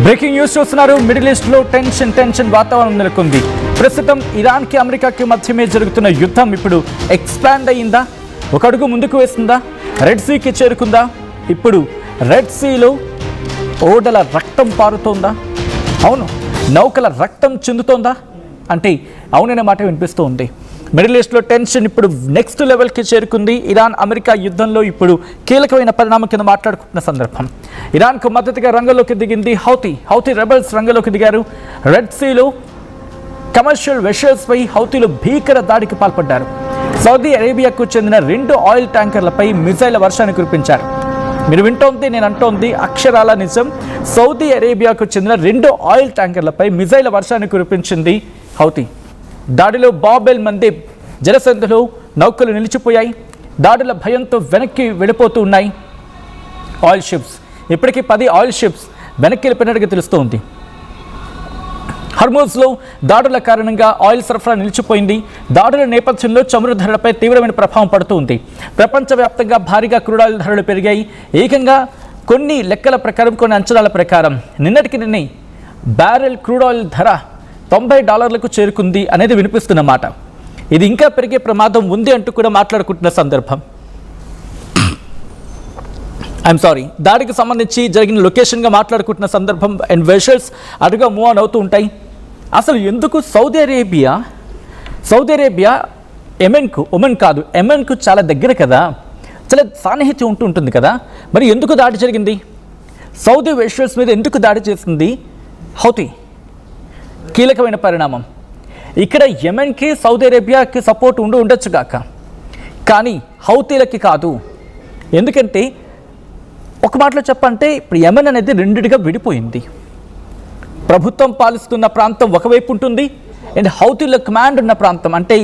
Breaking news చూస్తున్నారు. Middle east లో tension వాతావరణం నెలకొంది. ప్రస్తుతం ఇరాన్ కి అమెరికాకి మధ్యమే జరుగుతున్న యుద్ధం ఇప్పుడు ఎక్స్పాండ్ అయ్యిందా? ఒక అడుగు ముందుకు వేస్తుందా? రెడ్ సీకి చేరుకుందా? ఇప్పుడు రెడ్ సీలో ఓడల రక్తం పారుతోందా? అవును, నౌకల రక్తం చెందుతోందా అంటే అవుననే మాట వినిపిస్తూ ఉంది. మిడిల్ ఈస్ట్లో టెన్షన్ ఇప్పుడు నెక్స్ట్ లెవెల్కి చేరుకుంది. ఇరాన్ అమెరికా యుద్ధంలో ఇప్పుడు కీలకమైన పరిణామం కింద మాట్లాడుకుంటున్న సందర్భం. ఇరాన్కు మద్దతుగా రంగంలోకి దిగింది హౌతీ రెబల్స్ రంగంలోకి దిగారు. రెడ్ సీలో కమర్షియల్ వెషల్స్పై హౌతీలు భీకర దాడికి పాల్పడ్డారు. సౌదీ అరేబియాకు చెందిన 2 ఆయిల్ ట్యాంకర్లపై మిజైల్ వర్షాన్ని కురిపించారు. మీరు వింటోంది, నేను అంటోంది అక్షరాల నిజం. సౌదీ అరేబియాకు చెందిన 2 ఆయిల్ ట్యాంకర్లపై మిజైల్ వర్షాన్ని కురిపించింది హౌతీ. దాడిలో బాబెల్ మందేబ్ జలసంధిలో నౌకలు నిలిచిపోయాయి. దాడుల భయంతో వెనక్కి వెళ్ళిపోతూ ఉన్నాయి ఆయిల్ షిప్స్. ఇప్పటికీ 10 ఆయిల్ షిప్స్ వెనక్కి వెళ్ళిపోయినట్టుగా తెలుస్తోంది. హర్మూజ్లో దాడుల కారణంగా ఆయిల్ సరఫరా నిలిచిపోయింది. దాడుల నేపథ్యంలో చమురు ధరలపై తీవ్రమైన ప్రభావం పడుతుంది. ప్రపంచవ్యాప్తంగా భారీగా క్రూడ్ ఆయిల్ ధరలు పెరిగాయి. ఏకంగా కొన్ని లెక్కల ప్రకారం, కొన్ని అంచనాల ప్రకారం నిన్నటికి బ్యారెల్ క్రూడ్ ఆయిల్ ధర $90 చేరుకుంది అనేది వినిపిస్తున్నమాట. ఇది ఇంకా పెరిగే ప్రమాదం ఉంది అంటూ కూడా మాట్లాడుకుంటున్న సందర్భం. దాడికి సంబంధించి జరిగిన లొకేషన్గా మాట్లాడుకుంటున్న సందర్భం. అండ్ వెషల్స్ అటుగా మూవ్ ఆన్ అవుతూ ఉంటాయి. అసలు ఎందుకు సౌదీ అరేబియా ఎమెన్కు చాలా దగ్గర కదా, చాలా సాన్నిహిత్యం ఉంటుంది కదా, మరి ఎందుకు దాడి జరిగింది? సౌదీ వెషల్స్ మీద ఎందుకు దాడి చేసింది హౌతీ? కీలకమైన పరిణామం. ఇక్కడ యెమెన్కి సౌదీ అరేబియాకి సపోర్ట్ ఉండొచ్చు కాక, కానీ హౌతీలకి కాదు. ఎందుకంటే ఒక మాటలో చెప్పంటే ఇప్పుడు యెమెన్ అనేది 2గా విడిపోయింది. ప్రభుత్వం పాలిస్తున్న ప్రాంతం ఒకవైపు ఉంటుంది, అండ్ హౌతీల కమాండ్ ఉన్న ప్రాంతం అంటే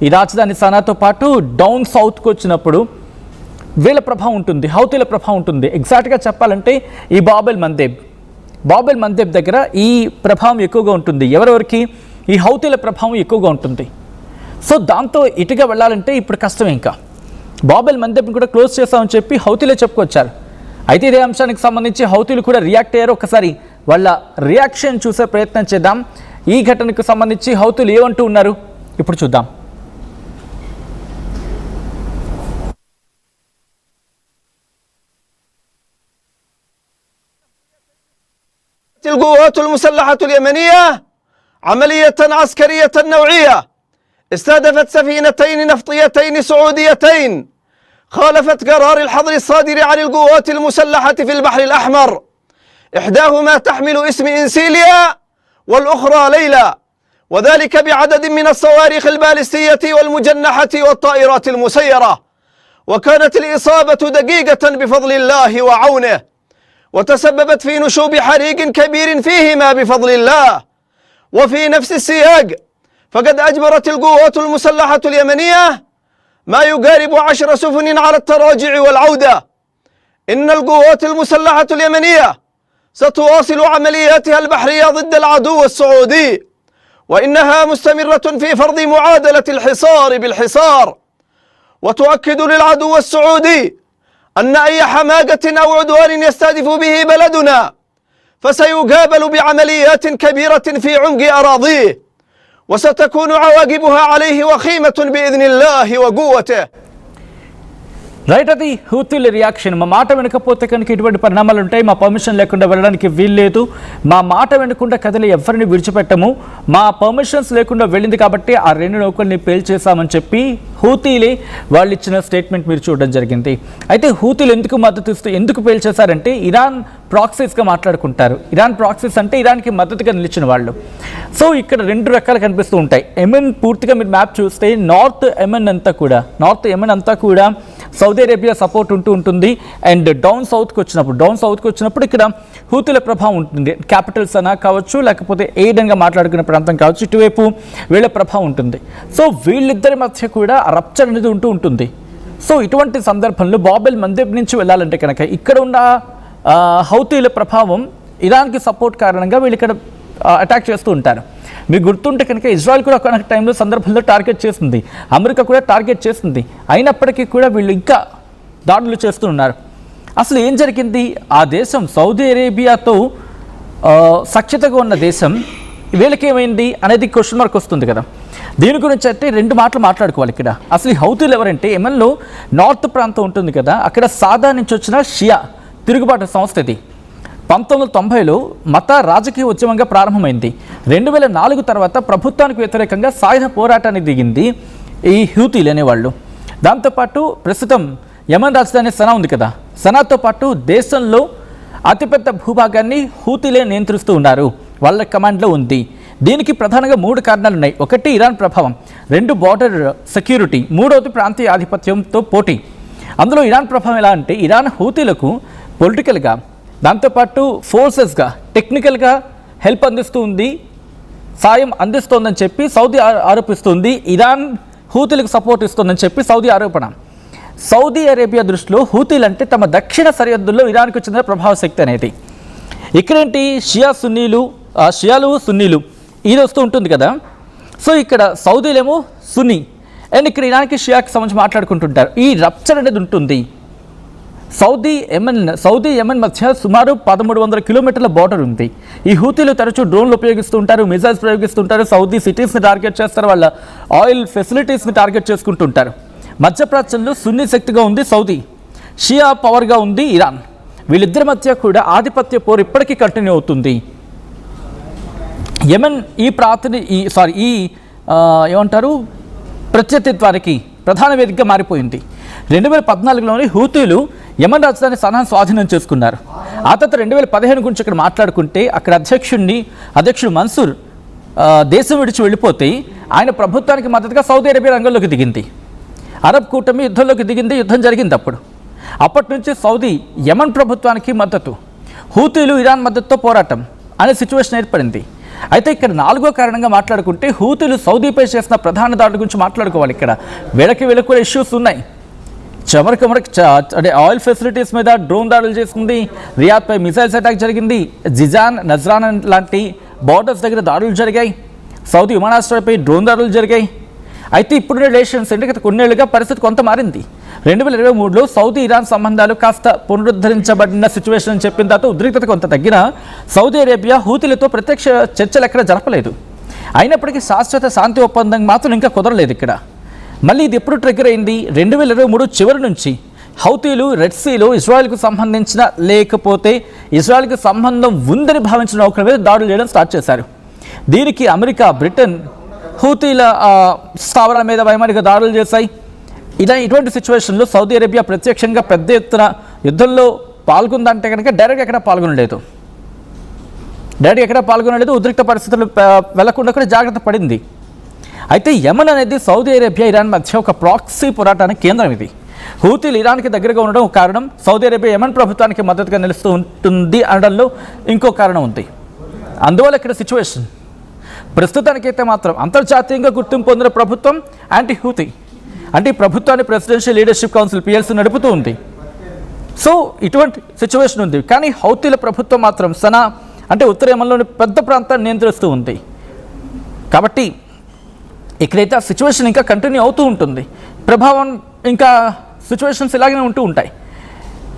ఈ రాజధాని సనాతో పాటు డౌన్ సౌత్కి వచ్చినప్పుడు వీళ్ళ ప్రభావం ఉంటుంది, హౌతీల ప్రభావం ఉంటుంది. ఎగ్జాక్ట్గా చెప్పాలంటే ఈ బాబెల్ మందేబ్ దగ్గర ఈ ప్రభావం ఎక్కువగా ఉంటుంది. ఎవరెవరికి? ఈ హౌతీల ప్రభావం ఎక్కువగా ఉంటుంది. సో దాంతో ఇటుగా వెళ్ళాలంటే ఇప్పుడు కష్టమే. ఇంకా బాబెల్ మందేబ్ని కూడా క్లోజ్ చేస్తామని చెప్పి హౌతీలే చెప్పుకొచ్చారు. అయితే ఇదే అంశానికి సంబంధించి హౌతీలు కూడా రియాక్ట్ అయ్యారు. ఒకసారి వాళ్ళ రియాక్షన్ చూసే ప్రయత్నం చేద్దాం. ఈ ఘటనకు సంబంధించి హౌతీలు ఏమంటూ ఉన్నారు ఇప్పుడు చూద్దాం. القوات المسلحة اليمنية عملية عسكرية نوعية استهدفت سفينتين نفطيتين سعوديتين خالفت قرار الحظر الصادر عن القوات المسلحة في البحر الأحمر، إحداهما تحمل اسم إنسيليا والأخرى ليلى، وذلك بعدد من الصواريخ البالستية والمجنحة والطائرات المسيرة. وكانت الإصابة دقيقة بفضل الله وعونه، وتسببت في نشوب حريق كبير فيهما بفضل الله. وفي نفس السياق فقد أجبرت القوات المسلحة اليمنية ما يقارب 10 سفن على التراجع والعودة. إن القوات المسلحة اليمنية ستواصل عملياتها البحرية ضد العدو السعودي، وإنها مستمرة في فرض معادلة الحصار بالحصار، وتؤكد للعدو السعودي أن أي حماقة أو عدوان يستهدف به بلدنا فسيقابل بعمليات كبيرة في عمق أراضيه، وستكون عواقبها عليه وخيمة بإذن الله وقوته. రైట్, అది హూతీల రియాక్షన్. మా మాట వెనకపోతే కనుక ఇటువంటి పరిణామాలు ఉంటాయి. మా పర్మిషన్ లేకుండా వెళ్ళడానికి వీల్లేదు. మా మాట వెనకుండా కథలు ఎవరిని విడిచిపెట్టము. మా పర్మిషన్స్ లేకుండా వెళ్ళింది కాబట్టి ఆ 2 నౌకల్ని పేల్చేసామని చెప్పి హూతీలే వాళ్ళు ఇచ్చిన స్టేట్మెంట్ మీరు చూడడం జరిగింది. అయితే హూతీలు ఎందుకు పేల్చేశారంటే ఇరాన్ ప్రాక్సీస్గా మాట్లాడుకుంటారు. ఇరాన్ ప్రాక్సీస్ అంటే ఇరాన్కి మద్దతుగా నిలిచిన వాళ్ళు. సో ఇక్కడ 2 రకాలు కనిపిస్తూ ఉంటాయి. యెమెన్ పూర్తిగా మీరు మ్యాప్ చూస్తే నార్త్ యెమెన్ అంతా కూడా సౌదీ అరేబియా సపోర్ట్ ఉంటుంది. అండ్ డౌన్ సౌత్కి వచ్చినప్పుడు ఇక్కడ హూతీల ప్రభావం ఉంటుంది. క్యాపిటల్ సనా కావచ్చు, లేకపోతే ఎయిడన్గా మాట్లాడుకునే ప్రాంతం కావచ్చు, ఇటువైపు వీళ్ళ ప్రభావం ఉంటుంది. సో వీళ్ళిద్దరి మధ్య కూడా రప్చర్ అనేది ఉంటుంది. సో ఇటువంటి సందర్భంలో బాబెల్ మందేబ్ నుంచి వెళ్ళాలంటే కనుక ఇక్కడ ఉన్న హౌతీల ప్రభావం ఇరాన్కి సపోర్ట్ కారణంగా వీళ్ళు ఇక్కడ అటాక్ చేస్తూ ఉంటారు. మీకు గుర్తుంటే కనుక ఇజ్రాయెల్ కూడా ఒక సందర్భంలో టార్గెట్ చేస్తుంది, అమెరికా కూడా టార్గెట్ చేస్తుంది. అయినప్పటికీ కూడా వీళ్ళు ఇంకా దాడులు చేస్తూ ఉన్నారు. అసలు ఏం జరిగింది? ఆ దేశం సౌదీ అరేబియాతో సఖ్యతగా ఉన్న దేశం వీళ్ళకి ఏమైంది అనేది క్వశ్చన్ మార్క్ వస్తుంది కదా. దీని గురించి అంటే రెండు మాటలు మాట్లాడుకోవాలి ఇక్కడ. అసలు ఈ హౌతీలు ఎవరంటే యెమెన్లో నార్త్ ప్రాంతం ఉంటుంది కదా, అక్కడ సాదా నుంచి వచ్చిన షియా తిరుగుబాటు సంస్థ ఇది. 1990లో మత రాజకీయ ఉద్యమంగా ప్రారంభమైంది. 2004 తర్వాత ప్రభుత్వానికి వ్యతిరేకంగా సాయుధ పోరాటానికి దిగింది ఈ హూతీలు అనేవాళ్ళు. దాంతోపాటు ప్రస్తుతం యెమెన్ రాజధాని సనా ఉంది కదా, సనాతో పాటు దేశంలో అతిపెద్ద భూభాగాన్ని హూతీలే నియంత్రిస్తూ ఉన్నారు, వాళ్ళ కమాండ్లో ఉంది. దీనికి ప్రధానంగా 3 కారణాలు ఉన్నాయి. ఒకటి ఇరాన్ ప్రభావం, 2 బార్డర్ సెక్యూరిటీ, 3వది ప్రాంతీయ ఆధిపత్యంతో పోటీ. అందులో ఇరాన్ ప్రభావం ఎలా అంటే ఇరాన్ హూతీలకు పొలిటికల్గా, దాంతోపాటు ఫోర్సెస్గా, టెక్నికల్గా హెల్ప్ అందిస్తూ ఉంది, సాయం అందిస్తోందని చెప్పి సౌదీ ఆరోపిస్తుంది. ఇరాన్ హూతీలకు సపోర్ట్ ఇస్తోందని చెప్పి సౌదీ ఆరోపణ. సౌదీ అరేబియా దృష్టిలో హూతీలు అంటే తమ దక్షిణ సరిహద్దుల్లో ఇరాన్కు చెందిన ప్రభావ శక్తి అనేది. ఇక్కడేంటి షియాలు సున్నీలు ఇది వస్తూ ఉంటుంది కదా. సో ఇక్కడ సౌదీలేమో సున్నీ అండ్ ఇక్కడ ఇరాన్కి షియాకి సంబంధించి మాట్లాడుకుంటుంటారు. ఈ రప్చర్ అనేది ఉంటుంది. సౌదీ యెమెన్ మధ్య సుమారు 1300 కిలోమీటర్ల బార్డర్ ఉంది. ఈ హూతీలు తరచూ డ్రోన్లు ఉపయోగిస్తూ ఉంటారు, మిజైల్స్ ప్రయోగిస్తుంటారు, సౌదీ సిటీస్ని టార్గెట్ చేస్తారు, వాళ్ళ ఆయిల్ ఫెసిలిటీస్ని టార్గెట్ చేసుకుంటుంటారు. మధ్యప్రాచ్యంలో సున్నీ శక్తిగా ఉంది సౌదీ, షియా పవర్గా ఉంది ఇరాన్. వీళ్ళిద్దరి మధ్య కూడా ఆధిపత్య పోరు ఇప్పటికీ కంటిన్యూ అవుతుంది. యెమెన్ ఏమంటారు ప్రత్యర్థిత్వానికి ప్రధాన వేదికగా మారిపోయింది. 2014లోని హూతీలు యెమెన్ రాజధాని సనాను స్వాధీనం చేసుకున్నారు. ఆ తర్వాత 2015 గురించి ఇక్కడ మాట్లాడుకుంటే అక్కడ అధ్యక్షుడు మన్సూర్ దేశం విడిచి వెళ్ళిపోతే ఆయన ప్రభుత్వానికి మద్దతుగా సౌదీ అరేబియా రంగంలోకి దిగింది. అరబ్ కూటమి యుద్ధంలోకి దిగింది, యుద్ధం జరిగింది. అప్పటి నుంచి సౌదీ యెమెన్ ప్రభుత్వానికి మద్దతు, హూతీలు ఇరాన్ మద్దతుతో పోరాటం అనే సిచ్యువేషన్ ఏర్పడింది. అయితే ఇక్కడ 4వ కారణంగా మాట్లాడుకుంటే హూతీలు సౌదీపై చేసిన ప్రధాన దాడుల గురించి మాట్లాడుకోవాలి. ఇక్కడ వీళ్ళకి కూడా ఇష్యూస్ ఉన్నాయి. అంటే ఆయిల్ ఫెసిలిటీస్ మీద డ్రోన్ దాడులు చేసింది, రియాద్పై మిసైల్స్ అటాక్ జరిగింది, జిజాన్ నజ్రాన్ లాంటి బార్డర్స్ దగ్గర దాడులు జరిగాయి, సౌదీ విమానాశ్రయంపై డ్రోన్ దాడులు జరిగాయి. అయితే ఇప్పుడు రిలేషన్స్ అంటే గత కొన్నేళ్లుగా పరిస్థితి కొంత మారింది. 2023లో సౌదీ ఇరాన్ సంబంధాలు కాస్త పునరుద్ధరించబడిన సిచ్యువేషన్ అని చెప్పిన తర్వాత ఉద్రిక్తత కొంత తగ్గిన సౌదీ అరేబియా హూతీలతో ప్రత్యక్ష చర్చలు ఎక్కడ జరపలేదు. అయినప్పటికీ శాశ్వత శాంతి ఒప్పందం మాత్రం ఇంకా కుదరలేదు. ఇక్కడ మళ్ళీ ఇది ఎప్పుడు ట్రిగ్గర్ అయింది? 2023 చివరి నుంచి హౌతీలు రెడ్ సీలో ఇజ్రాయెల్కు సంబంధించిన లేకపోతే ఇజ్రాయెల్కి సంబంధం ఉందని భావించిన నౌకల మీద దాడులు చేయడం స్టార్ట్ చేశారు. దీనికి అమెరికా, బ్రిటన్ హూతీల స్థావరాల మీద వైమానిక దాడులు చేశాయి. ఇటువంటి సిచ్యువేషన్లో సౌదీ అరేబియా ప్రత్యక్షంగా పెద్ద ఎత్తున యుద్ధంలో పాల్గొందంటే కనుక డైరెక్ట్ ఎక్కడ పాల్గొనలేదు. ఉద్రిక్త పరిస్థితులు వెళ్లకుండా కూడా జాగ్రత్త పడింది. అయితే యెమెన్ అనేది సౌదీ అరేబియా ఇరాన్ మధ్య ఒక ప్రాక్సీ పోరాటానికి కేంద్రం. ఇది హూతీలు ఇరాన్కి దగ్గరగా ఉండడం ఒక కారణం, సౌదీ అరేబియా యెమెన్ ప్రభుత్వానికి మద్దతుగా నిలుస్తూ ఉంటుంది అనడంలో ఇంకో కారణం ఉంది. అందువల్ల ఇక్కడ సిచ్యువేషన్ ప్రస్తుతానికైతే మాత్రం అంతర్జాతీయంగా గుర్తింపు పొందిన ప్రభుత్వం యాంటీ హూతీ, అంటే ఈ ప్రభుత్వాన్ని ప్రెసిడెన్షియల్ లీడర్షిప్ కౌన్సిల్ PLC నడుపుతూ ఉంది. సో ఇటువంటి సిచ్యువేషన్ ఉంది. కానీ హౌతీల ప్రభుత్వం మాత్రం సనా అంటే ఉత్తర యెమెన్లోని పెద్ద ప్రాంతాన్ని నియంత్రిస్తూ ఉంది. కాబట్టి ఇక్కడైతే ఆ సిచ్యువేషన్ ఇంకా కంటిన్యూ అవుతూ ఉంటుంది. ప్రభావం ఇంకా సిచ్యువేషన్స్ ఇలాగనే ఉంటూ ఉంటాయి.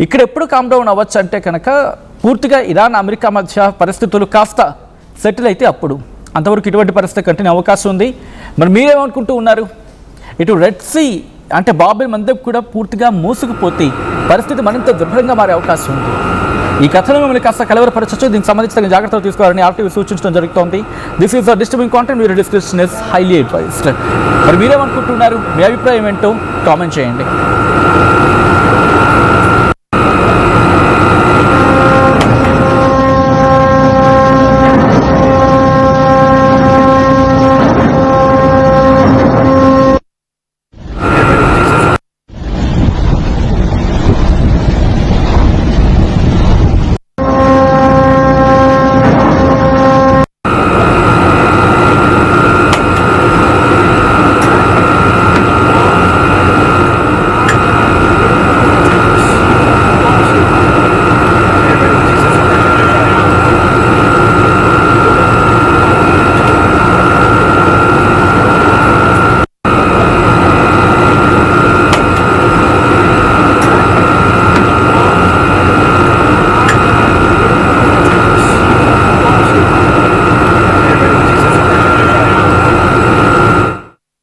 ఇక్కడ ఎప్పుడు కామ్ డౌన్ అవ్వచ్చు అంటే కనుక పూర్తిగా ఇరాన్ అమెరికా మధ్య పరిస్థితులు కాస్త సెటిల్ అయితే అప్పుడు. అంతవరకు ఇటువంటి పరిస్థితి కంటిన్యూ అవకాశం ఉంది. మరి మీరేమనుకుంటూ ఉన్నారు? ఇటు రెడ్ సీ అంటే బాబెల్ మందబ్ కూడా పూర్తిగా మూసుకుపోతే పరిస్థితి మరింత దుర్భరంగా మారే అవకాశం ఉంది. ఈ కథను మిమ్మల్ని కాస్త కలవరపరచచ్చు. దీనికి సంబంధించిన జాగ్రత్తలు తీసుకోవాలని RTV సూచించడం జరుగుతోంది. This is disturbing content, video description is highly advised. మరి మీరేమనుకుంటున్నారు? మీ అభిప్రాయం ఏంటో కామెంట్ చేయండి.